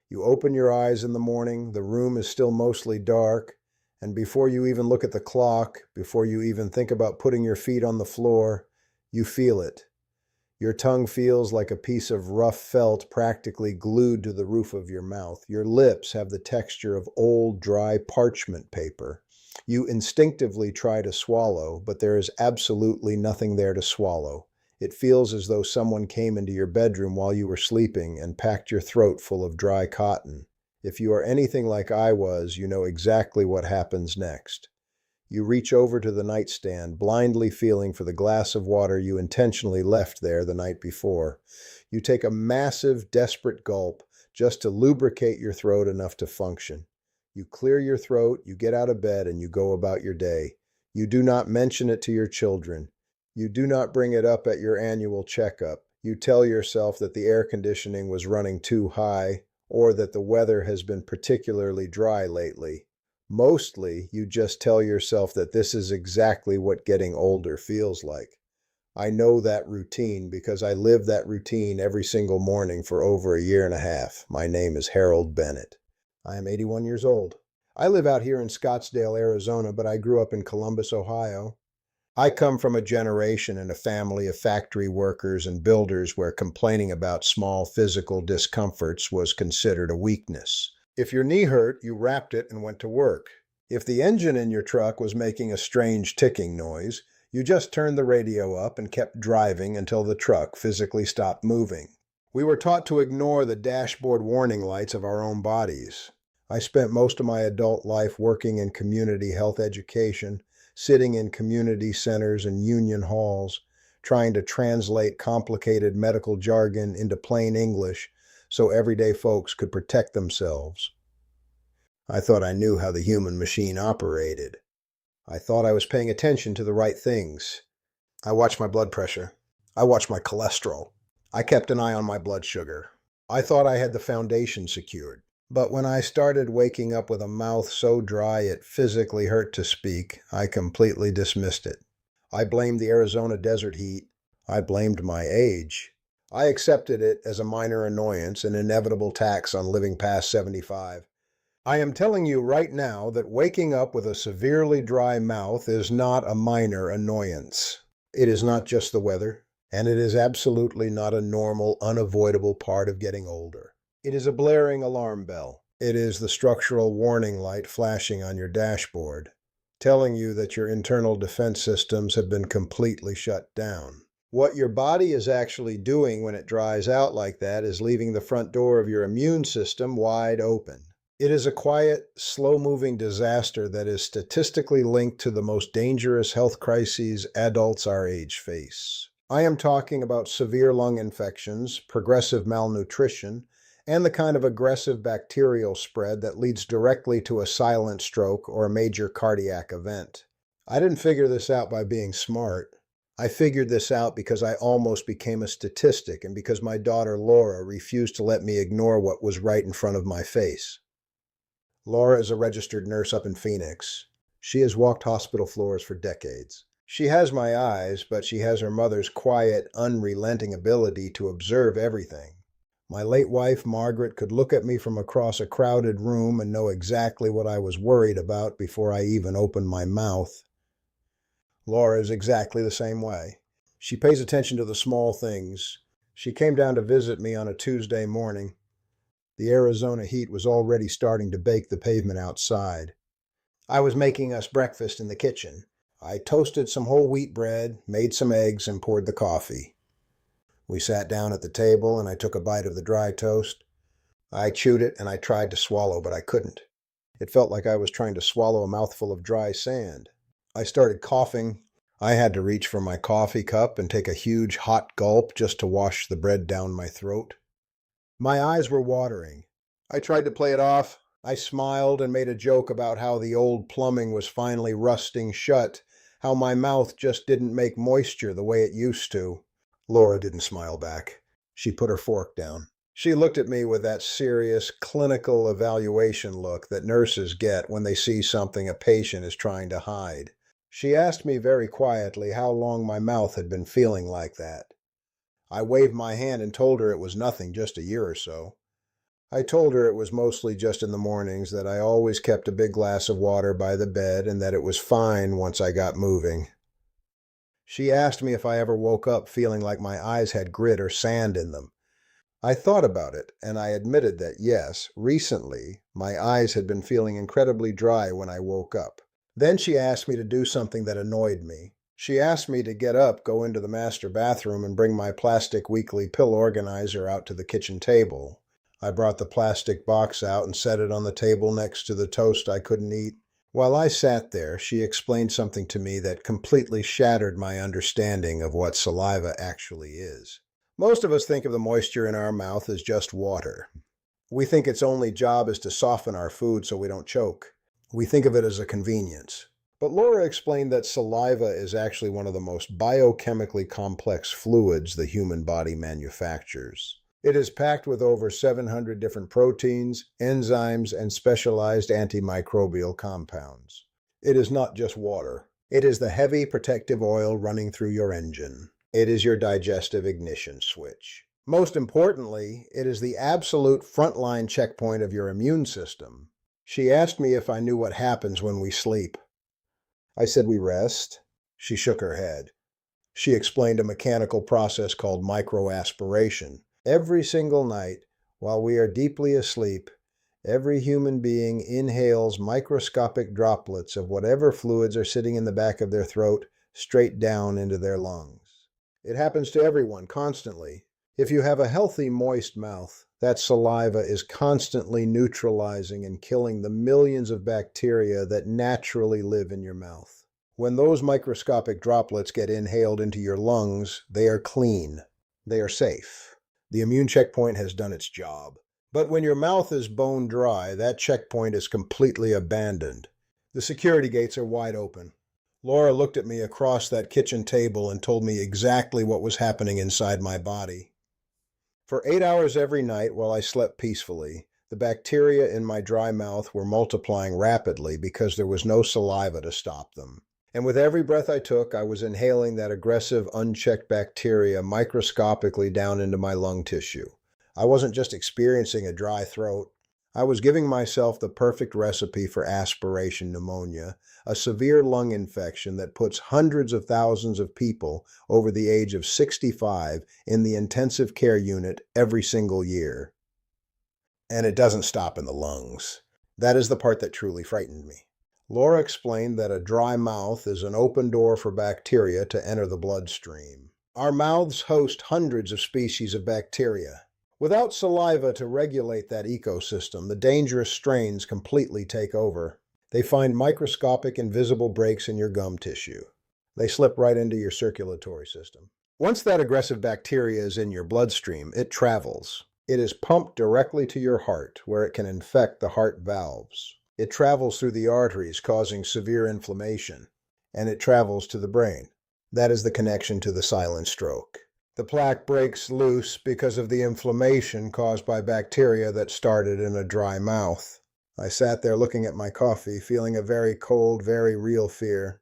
You open your eyes in the morning, the room is still mostly dark, and before you even look at the clock, before you even think about putting your feet on the floor, you feel it. Your tongue feels like a piece of rough felt practically glued to the roof of your mouth. Your lips have the texture of old, dry parchment paper. You instinctively try to swallow, but there is absolutely nothing there to swallow. It feels as though someone came into your bedroom while you were sleeping and packed your throat full of dry cotton. If you are anything like I was, you know exactly what happens next. You reach over to the nightstand, blindly feeling for the glass of water you intentionally left there the night before. You take a massive, desperate gulp just to lubricate your throat enough to function. You clear your throat, you get out of bed, and you go about your day. You do not mention it to your children. You do not bring it up at your annual checkup. You tell yourself that the air conditioning was running too high, or that the weather has been particularly dry lately. Mostly, you just tell yourself that this is exactly what getting older feels like. I know that routine because I live that routine every single morning for over a year and a half. My name is Harold Bennett. I am 81 years old. I live out here in Scottsdale, Arizona, but I grew up in Columbus, Ohio. I come from a generation and a family of factory workers and builders where complaining about small physical discomforts was considered a weakness. If your knee hurt, you wrapped it and went to work. If the engine in your truck was making a strange ticking noise, you just turned the radio up and kept driving until the truck physically stopped moving. We were taught to ignore the dashboard warning lights of our own bodies. I spent most of my adult life working in community health education, sitting in community centers and union halls, trying to translate complicated medical jargon into plain English so everyday folks could protect themselves. I thought I knew how the human machine operated. I thought I was paying attention to the right things. I watched my blood pressure. I watched my cholesterol. I kept an eye on my blood sugar. I thought I had the foundation secured. But when I started waking up with a mouth so dry it physically hurt to speak, I completely dismissed it. I blamed the Arizona desert heat. I blamed my age. I accepted it as a minor annoyance, an inevitable tax on living past 75. I am telling you right now that waking up with a severely dry mouth is not a minor annoyance. It is not just the weather, and it is absolutely not a normal, unavoidable part of getting older. It is a blaring alarm bell. It is the structural warning light flashing on your dashboard, telling you that your internal defense systems have been completely shut down. What your body is actually doing when it dries out like that is leaving the front door of your immune system wide open. It is a quiet, slow-moving disaster that is statistically linked to the most dangerous health crises adults our age face. I am talking about severe lung infections, progressive malnutrition, and the kind of aggressive bacterial spread that leads directly to a silent stroke or a major cardiac event. I didn't figure this out by being smart. I figured this out because I almost became a statistic and because my daughter Laura refused to let me ignore what was right in front of my face. Laura is a registered nurse up in Phoenix. She has walked hospital floors for decades. She has my eyes, but she has her mother's quiet, unrelenting ability to observe everything. My late wife, Margaret, could look at me from across a crowded room and know exactly what I was worried about before I even opened my mouth. Laura is exactly the same way. She pays attention to the small things. She came down to visit me on a Tuesday morning. The Arizona heat was already starting to bake the pavement outside. I was making us breakfast in the kitchen. I toasted some whole wheat bread, made some eggs, and poured the coffee. We sat down at the table, and I took a bite of the dry toast. I chewed it, and I tried to swallow, but I couldn't. It felt like I was trying to swallow a mouthful of dry sand. I started coughing. I had to reach for my coffee cup and take a huge hot gulp just to wash the bread down my throat. My eyes were watering. I tried to play it off. I smiled and made a joke about how the old plumbing was finally rusting shut, how my mouth just didn't make moisture the way it used to. Laura didn't smile back. She put her fork down. She looked at me with that serious, clinical evaluation look that nurses get when they see something a patient is trying to hide. She asked me very quietly how long my mouth had been feeling like that. I waved my hand and told her it was nothing, just a year or so. I told her it was mostly just in the mornings, that I always kept a big glass of water by the bed, and that it was fine once I got moving. She asked me if I ever woke up feeling like my eyes had grit or sand in them. I thought about it, and I admitted that yes, recently, my eyes had been feeling incredibly dry when I woke up. Then she asked me to do something that annoyed me. She asked me to get up, go into the master bathroom, and bring my plastic weekly pill organizer out to the kitchen table. I brought the plastic box out and set it on the table next to the toast I couldn't eat. While I sat there, she explained something to me that completely shattered my understanding of what saliva actually is. Most of us think of the moisture in our mouth as just water. We think its only job is to soften our food so we don't choke. We think of it as a convenience. But Laura explained that saliva is actually one of the most biochemically complex fluids the human body manufactures. It is packed with over 700 different proteins, enzymes, and specialized antimicrobial compounds. It is not just water. It is the heavy protective oil running through your engine. It is your digestive ignition switch. Most importantly, it is the absolute frontline checkpoint of your immune system. She asked me if I knew what happens when we sleep. I said we rest. She shook her head. She explained a mechanical process called microaspiration. Every single night, while we are deeply asleep, every human being inhales microscopic droplets of whatever fluids are sitting in the back of their throat straight down into their lungs. It happens to everyone constantly. If you have a healthy, moist mouth, that saliva is constantly neutralizing and killing the millions of bacteria that naturally live in your mouth. When those microscopic droplets get inhaled into your lungs, they are clean. They are safe. The immune checkpoint has done its job. But when your mouth is bone dry, that checkpoint is completely abandoned. The security gates are wide open. Laura looked at me across that kitchen table and told me exactly what was happening inside my body. For 8 hours every night while I slept peacefully, the bacteria in my dry mouth were multiplying rapidly because there was no saliva to stop them. And with every breath I took, I was inhaling that aggressive, unchecked bacteria microscopically down into my lung tissue. I wasn't just experiencing a dry throat. I was giving myself the perfect recipe for aspiration pneumonia, a severe lung infection that puts hundreds of thousands of people over the age of 65 in the intensive care unit every single year. And it doesn't stop in the lungs. That is the part that truly frightened me. Laura explained that a dry mouth is an open door for bacteria to enter the bloodstream. Our mouths host hundreds of species of bacteria. Without saliva to regulate that ecosystem, the dangerous strains completely take over. They find microscopic invisible breaks in your gum tissue. They slip right into your circulatory system. Once that aggressive bacteria is in your bloodstream, it travels. It is pumped directly to your heart, where it can infect the heart valves. It travels through the arteries, causing severe inflammation, and it travels to the brain. That is the connection to the silent stroke. The plaque breaks loose because of the inflammation caused by bacteria that started in a dry mouth. I sat there looking at my coffee, feeling a very cold, very real fear.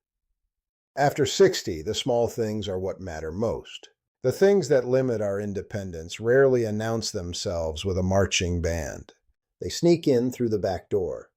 After 60, the small things are what matter most. The things that limit our independence rarely announce themselves with a marching band. They sneak in through the back door.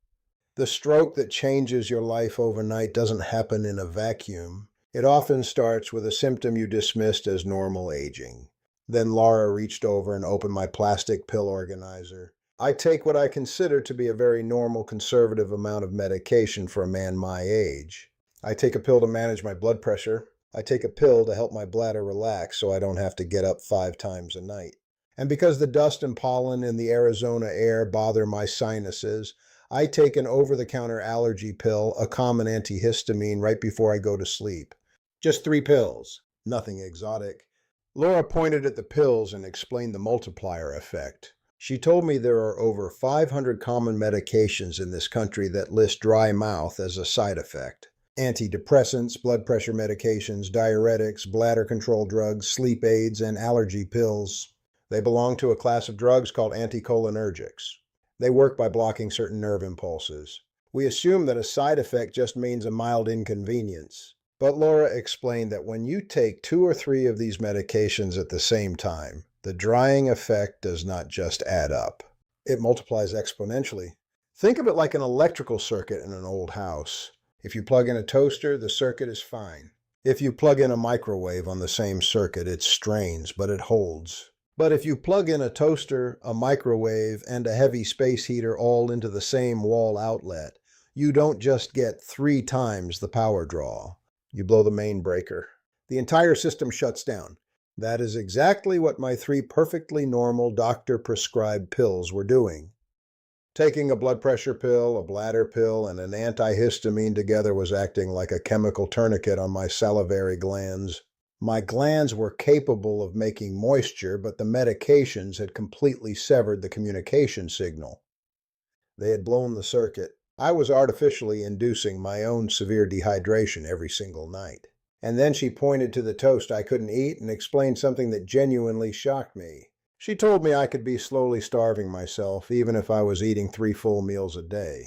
The stroke that changes your life overnight doesn't happen in a vacuum. It often starts with a symptom you dismissed as normal aging. Then Laura reached over and opened my plastic pill organizer. I take what I consider to be a very normal conservative amount of medication for a man my age. I take a pill to manage my blood pressure. I take a pill to help my bladder relax so I don't have to get up 5 times a night. And because the dust and pollen in the Arizona air bother my sinuses, I take an over-the-counter allergy pill, a common antihistamine, right before I go to sleep. Just 3 pills. Nothing exotic. Laura pointed at the pills and explained the multiplier effect. She told me there are over 500 common medications in this country that list dry mouth as a side effect. Antidepressants, blood pressure medications, diuretics, bladder control drugs, sleep aids, and allergy pills. They belong to a class of drugs called anticholinergics. They work by blocking certain nerve impulses. We assume that a side effect just means a mild inconvenience. But Laura explained that when you take 2 or 3 of these medications at the same time, the drying effect does not just add up. It multiplies exponentially. Think of it like an electrical circuit in an old house. If you plug in a toaster, the circuit is fine. If you plug in a microwave on the same circuit, it strains, but it holds. But if you plug in a toaster, a microwave, and a heavy space heater all into the same wall outlet, you don't just get 3 times the power draw. You blow the main breaker. The entire system shuts down. That is exactly what my 3 perfectly normal doctor-prescribed pills were doing. Taking a blood pressure pill, a bladder pill, and an antihistamine together was acting like a chemical tourniquet on my salivary glands. My glands were capable of making moisture, but the medications had completely severed the communication signal. They had blown the circuit. I was artificially inducing my own severe dehydration every single night. And then she pointed to the toast I couldn't eat and explained something that genuinely shocked me. She told me I could be slowly starving myself, even if I was eating 3 full meals a day.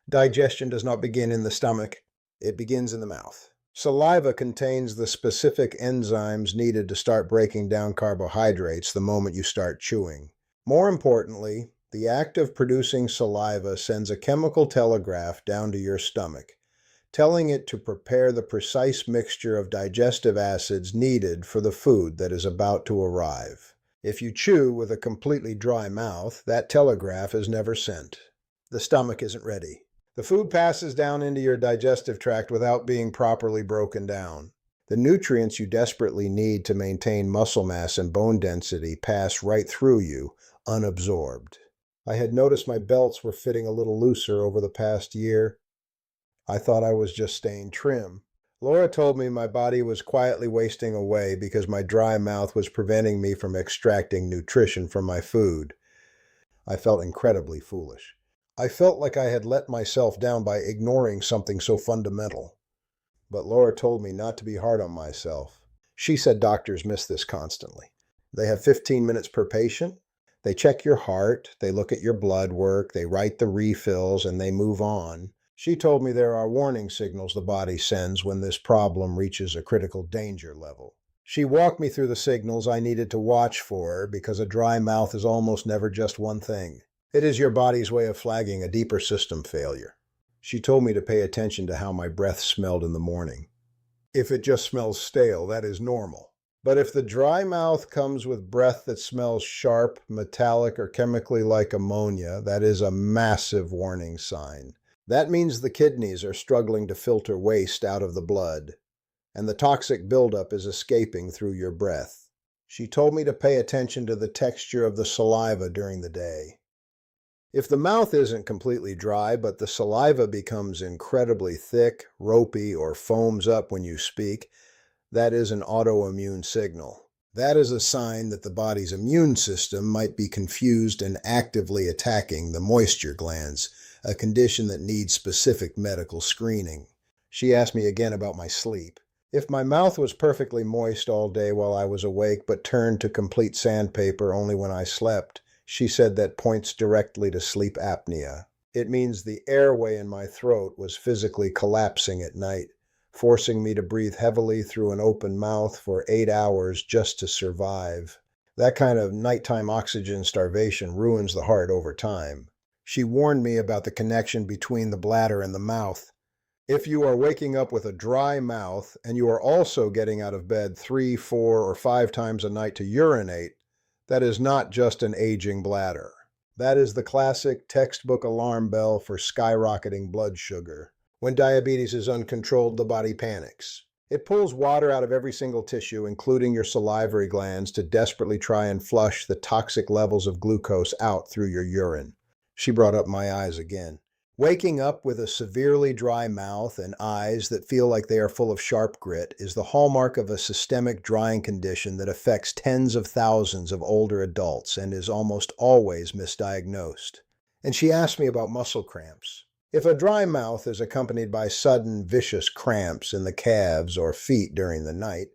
Digestion does not begin in the stomach. It begins in the mouth. Saliva contains the specific enzymes needed to start breaking down carbohydrates the moment you start chewing. More importantly, the act of producing saliva sends a chemical telegraph down to your stomach, telling it to prepare the precise mixture of digestive acids needed for the food that is about to arrive. If you chew with a completely dry mouth, that telegraph is never sent. The stomach isn't ready. The food passes down into your digestive tract without being properly broken down. The nutrients you desperately need to maintain muscle mass and bone density pass right through you, unabsorbed. I had noticed my belts were fitting a little looser over the past year. I thought I was just staying trim. Laura told me my body was quietly wasting away because my dry mouth was preventing me from extracting nutrition from my food. I felt incredibly foolish. I felt like I had let myself down by ignoring something so fundamental. But Laura told me not to be hard on myself. She said doctors miss this constantly. They have 15 minutes per patient. They check your heart, they look at your blood work, they write the refills, and they move on. She told me there are warning signals the body sends when this problem reaches a critical danger level. She walked me through the signals I needed to watch for because a dry mouth is almost never just one thing. It is your body's way of flagging a deeper system failure. She told me to pay attention to how my breath smelled in the morning. If it just smells stale, that is normal. But if the dry mouth comes with breath that smells sharp, metallic, or chemically like ammonia, that is a massive warning sign. That means the kidneys are struggling to filter waste out of the blood, and the toxic buildup is escaping through your breath. She told me to pay attention to the texture of the saliva during the day. If the mouth isn't completely dry, but the saliva becomes incredibly thick, ropey, or foams up when you speak, that is an autoimmune signal. That is a sign that the body's immune system might be confused and actively attacking the moisture glands, a condition that needs specific medical screening. She asked me again about my sleep. If my mouth was perfectly moist all day while I was awake but turned to complete sandpaper only when I slept, she said that points directly to sleep apnea. It means the airway in my throat was physically collapsing at night, forcing me to breathe heavily through an open mouth for 8 hours just to survive. That kind of nighttime oxygen starvation ruins the heart over time. She warned me about the connection between the bladder and the mouth. If you are waking up with a dry mouth and you are also getting out of bed 3, 4, or 5 times a night to urinate, that is not just an aging bladder. That is the classic textbook alarm bell for skyrocketing blood sugar. When diabetes is uncontrolled, the body panics. It pulls water out of every single tissue, including your salivary glands, to desperately try and flush the toxic levels of glucose out through your urine. She brought up my eyes again. Waking up with a severely dry mouth and eyes that feel like they are full of sharp grit is the hallmark of a systemic drying condition that affects tens of thousands of older adults and is almost always misdiagnosed. And she asked me about muscle cramps. If a dry mouth is accompanied by sudden, vicious cramps in the calves or feet during the night,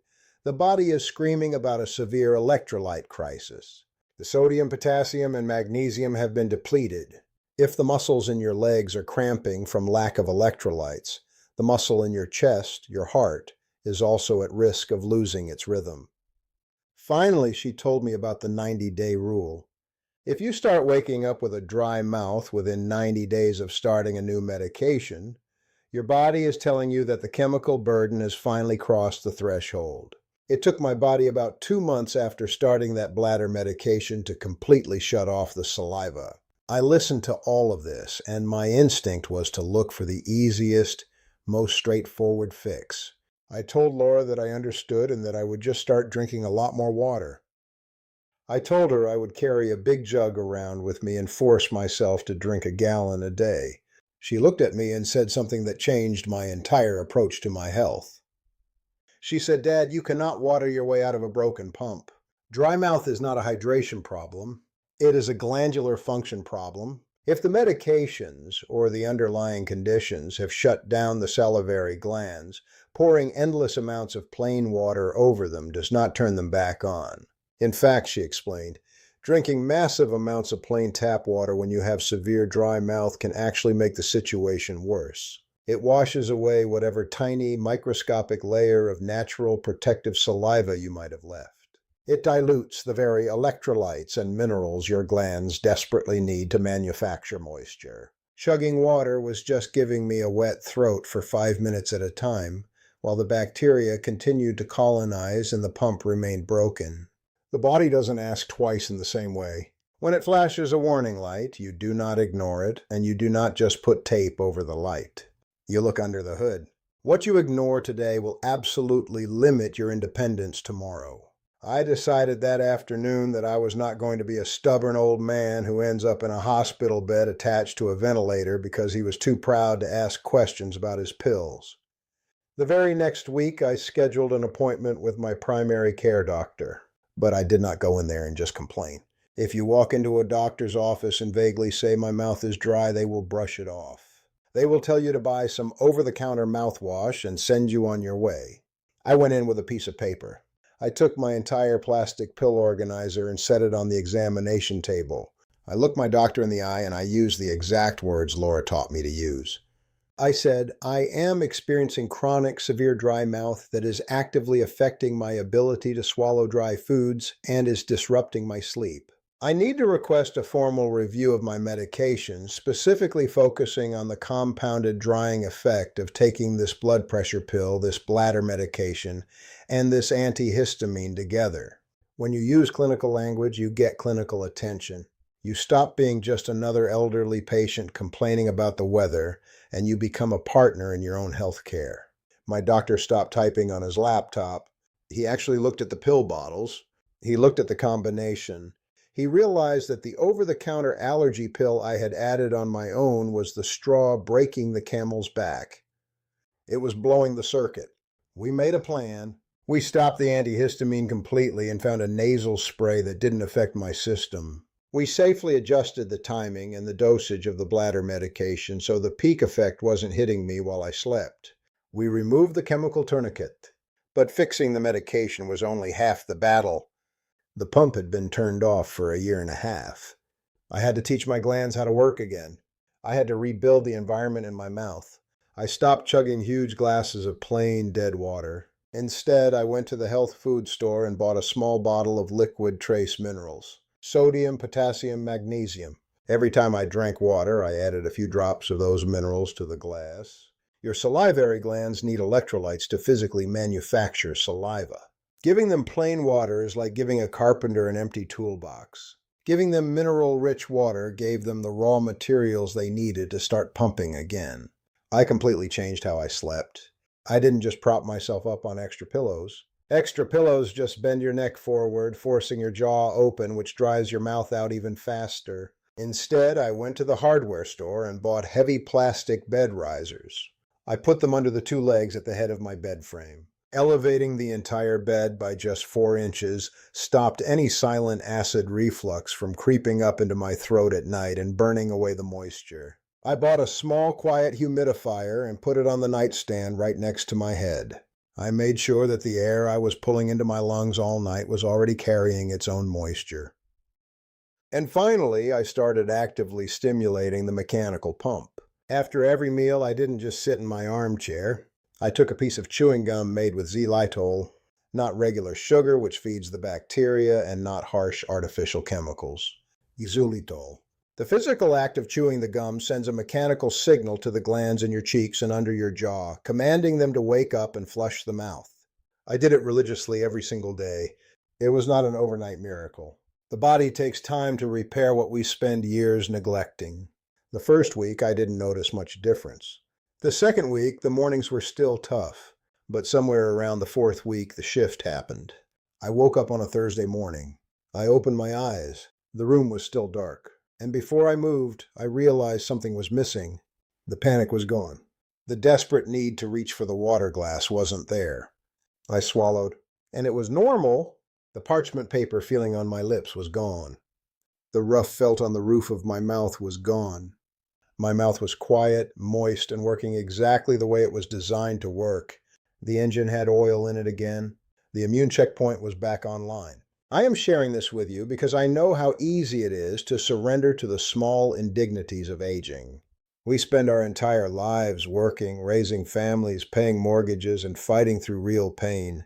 the body is screaming about a severe electrolyte crisis. The sodium, potassium, and magnesium have been depleted. If the muscles in your legs are cramping from lack of electrolytes, the muscle in your chest, your heart, is also at risk of losing its rhythm. Finally, she told me about the 90-day rule. If you start waking up with a dry mouth within 90 days of starting a new medication, your body is telling you that the chemical burden has finally crossed the threshold. It took my body about 2 months after starting that bladder medication to completely shut off the saliva. I listened to all of this, and my instinct was to look for the easiest, most straightforward fix. I told Laura that I understood and that I would just start drinking a lot more water. I told her I would carry a big jug around with me and force myself to drink a gallon a day. She looked at me and said something that changed my entire approach to my health. She said, "Dad, you cannot water your way out of a broken pump. Dry mouth is not a hydration problem. It is a glandular function problem. If the medications or the underlying conditions have shut down the salivary glands, pouring endless amounts of plain water over them does not turn them back on. In fact," she explained, "drinking massive amounts of plain tap water when you have severe dry mouth can actually make the situation worse. It washes away whatever tiny microscopic layer of natural protective saliva you might have left. It dilutes the very electrolytes and minerals your glands desperately need to manufacture moisture." Chugging water was just giving me a wet throat for 5 minutes at a time, while the bacteria continued to colonize and the pump remained broken. The body doesn't ask twice in the same way. When it flashes a warning light, you do not ignore it, and you do not just put tape over the light. You look under the hood. What you ignore today will absolutely limit your independence tomorrow. I decided that afternoon that I was not going to be a stubborn old man who ends up in a hospital bed attached to a ventilator because he was too proud to ask questions about his pills. The very next week, I scheduled an appointment with my primary care doctor. But I did not go in there and just complain. If you walk into a doctor's office and vaguely say, "My mouth is dry," they will brush it off. They will tell you to buy some over-the-counter mouthwash and send you on your way. I went in with a piece of paper. I took my entire plastic pill organizer and set it on the examination table. I looked my doctor in the eye and I used the exact words Laura taught me to use. I said, "I am experiencing chronic severe dry mouth that is actively affecting my ability to swallow dry foods and is disrupting my sleep. I need to request a formal review of my medication, specifically focusing on the compounded drying effect of taking this blood pressure pill, this bladder medication, and this antihistamine together." When you use clinical language, you get clinical attention. You stop being just another elderly patient complaining about the weather, and you become a partner in your own health care. My doctor stopped typing on his laptop. He actually looked at the pill bottles. He looked at the combination. He realized that the over-the-counter allergy pill I had added on my own was the straw breaking the camel's back. It was blowing the circuit. We made a plan. We stopped the antihistamine completely and found a nasal spray that didn't affect my system. We safely adjusted the timing and the dosage of the bladder medication so the peak effect wasn't hitting me while I slept. We removed the chemical tourniquet. But fixing the medication was only half the battle. The pump had been turned off for a year and a half. I had to teach my glands how to work again. I had to rebuild the environment in my mouth. I stopped chugging huge glasses of plain, dead water. Instead, I went to the health food store and bought a small bottle of liquid trace minerals. Sodium, potassium, magnesium. Every time I drank water, I added a few drops of those minerals to the glass. Your salivary glands need electrolytes to physically manufacture saliva. Giving them plain water is like giving a carpenter an empty toolbox. Giving them mineral-rich water gave them the raw materials they needed to start pumping again. I completely changed how I slept. I didn't just prop myself up on extra pillows. Extra pillows just bend your neck forward, forcing your jaw open, which dries your mouth out even faster. Instead, I went to the hardware store and bought heavy plastic bed risers. I put them under the 2 legs at the head of my bed frame. Elevating the entire bed by just 4 inches stopped any silent acid reflux from creeping up into my throat at night and burning away the moisture. I bought a small, quiet humidifier and put it on the nightstand right next to my head. I made sure that the air I was pulling into my lungs all night was already carrying its own moisture. And finally, I started actively stimulating the mechanical pump. After every meal, I didn't just sit in my armchair. I took a piece of chewing gum made with xylitol, not regular sugar, which feeds the bacteria, and not harsh artificial chemicals. xylitol. The physical act of chewing the gum sends a mechanical signal to the glands in your cheeks and under your jaw, commanding them to wake up and flush the mouth. I did it religiously every single day. It was not an overnight miracle. The body takes time to repair what we spend years neglecting. The first week, I didn't notice much difference. The second week, the mornings were still tough, but somewhere around the fourth week, the shift happened. I woke up on a Thursday morning. I opened my eyes. The room was still dark. And before I moved, I realized something was missing. The panic was gone. The desperate need to reach for the water glass wasn't there. I swallowed, and it was normal. The parchment paper feeling on my lips was gone. The rough felt on the roof of my mouth was gone. My mouth was quiet, moist, and working exactly the way it was designed to work. The engine had oil in it again. The immune checkpoint was back online. I am sharing this with you because I know how easy it is to surrender to the small indignities of aging. We spend our entire lives working, raising families, paying mortgages, and fighting through real pain.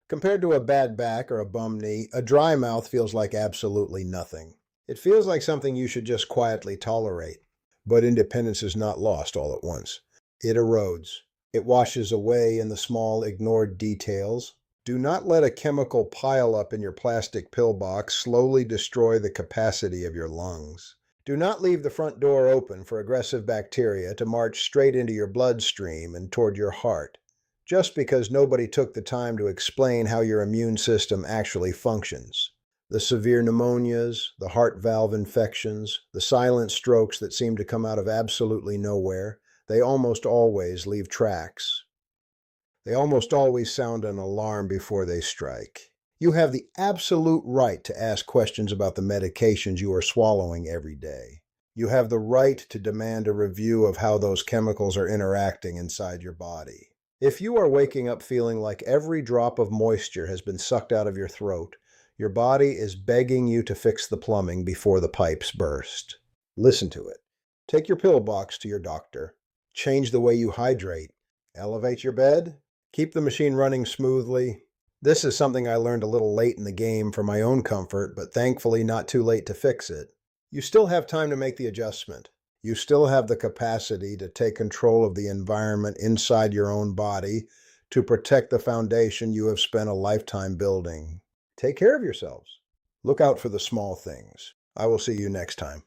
Compared to a bad back or a bum knee, a dry mouth feels like absolutely nothing. It feels like something you should just quietly tolerate. But independence is not lost all at once. It erodes. It washes away in the small, ignored details. Do not let a chemical pileup in your plastic pill box slowly destroy the capacity of your lungs. Do not leave the front door open for aggressive bacteria to march straight into your bloodstream and toward your heart, just because nobody took the time to explain how your immune system actually functions. The severe pneumonias, the heart valve infections, the silent strokes that seem to come out of absolutely nowhere, they almost always leave tracks. They almost always sound an alarm before they strike. You have the absolute right to ask questions about the medications you are swallowing every day. You have the right to demand a review of how those chemicals are interacting inside your body. If you are waking up feeling like every drop of moisture has been sucked out of your throat, your body is begging you to fix the plumbing before the pipes burst. Listen to it. Take your pill box to your doctor. Change the way you hydrate. Elevate your bed. Keep the machine running smoothly. This is something I learned a little late in the game for my own comfort, but thankfully not too late to fix it. You still have time to make the adjustment. You still have the capacity to take control of the environment inside your own body to protect the foundation you have spent a lifetime building. Take care of yourselves. Look out for the small things. I will see you next time.